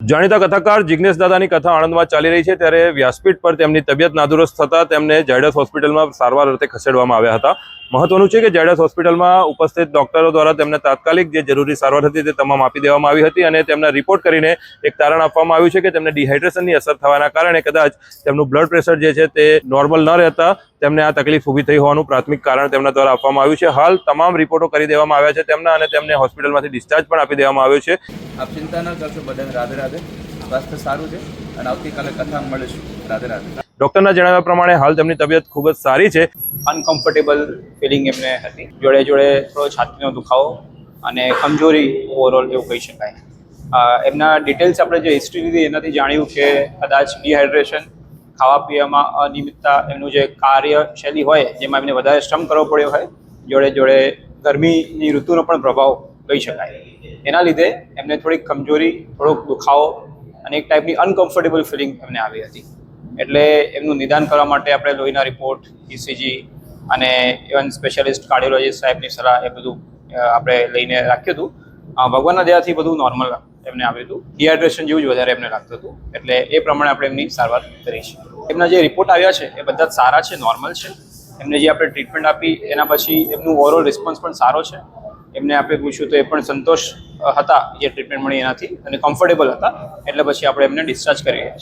જાણીતા કથાકાર જિગ્નેશ દાદાની કથા આણંદમાં ચાલી રહી છે ત્યારે વ્યાસપીઠ પર તેમની તબિયત નાદુરસ્ત થતા તેમને ઝાયડસ હોસ્પિટલમાં સારવાર અર્થે ખસેડવામાં આવ્યા હતા। મહત્વનું છે કે ઝાયડસ હોસ્પિટલમાં ઉપસ્થિત ડોક્ટરો દ્વારા તેમને તાત્કાલિક જે જરૂરી સારવાર હતી તે તમામ આપી દેવામાં આવી હતી અને તેમના રિપોર્ટ કરીને એક તારણ આપવામાં આવ્યું છે કે તેમને ડિહાઇડ્રેશનની અસર થવાના કારણે કદાચ તેમનું બ્લડ પ્રેશર જે છે તે નોર્મલ ન રહેતા તેમને આ તકલીફ ઊભી થઈ હોવાનું પ્રાથમિક કારણ તેમના દ્વારા આપવામાં આવ્યું છે। હાલ તમામ રિપોર્ટો કરી દેવામાં આવ્યા છે તેમના અને તેમને હોસ્પિટલમાંથી ડિસ્ચાર્જ પણ આપી દેવામાં આવ્યો છે। આપ ચિંતા ન કરશો, બધાને રાધે રાધે। સ્વાસ્થ્ય સારું છે અને આવતીકાલે કથા મળીશું। રાધે રાધે। ડોક્ટરના જણાવ્યા પ્રમાણે હાલ તેમની તબિયત ખૂબ જ સારી છે। અનકમ્ફર્ટેબલ ફિલિંગ એમને હતી, જોડે જોડે થોડો છાતીનો દુખાવો અને કમજોરી ઓવરઓલ એવું કહી શકાય। એમના ડિટેલ્સ આપણે જે હિસ્ટ્રી લીધી એનાથી જાણ્યું કે કદાચ ડિહાઇડ્રેશન, ખાવા પીવામાં અનિયમિતતા, એમનું જે કાર્યશૈલી હોય જેમાં એમને વધારે શ્રમ કરવો પડ્યો હોય, જોડે જોડે ગરમીની ઋતુનો પણ પ્રભાવ કહી શકાય। એના લીધે એમને થોડીક કમજોરી, થોડોક દુખાવો અને એક ટાઈપની અનકમ્ફર્ટેબલ ફિલિંગ એમને આવી હતી। એટલે એમનું નિદાન કરવા માટે આપણે લોહીના રિપોર્ટ, ઇસીજી અને ઇવન સ્પેશિયાલિસ્ટ કાર્ડિયોલોજીસ્ટ સાહેબની સલાહ એ બધું આપણે લઈને રાખ્યું હતું। ભગવાનના દયાથી બધું નોર્મલ એમને આવ્યું હતું, ડિહાઇડ્રેશન જેવું જ વધારે એમને લાગતું હતું, એટલે એ પ્રમાણે આપણે એમની સારવાર કરી છે। એમના જે રિપોર્ટ આવ્યા છે એ બધા સારા છે, નોર્મલ છે। એમને જે આપણે ટ્રીટમેન્ટ આપી એના પછી એમનું ઓવરઓલ રિસ્પોન્સ પણ સારો છે। એમને આપણે પૂછ્યું તો એ પણ સંતોષ હતા જે ટ્રીટમેન્ટ મળી એનાથી અને કમ્ફર્ટેબલ હતા, એટલે પછી આપણે એમને ડિસ્ચાર્જ કરી રહ્યા છીએ।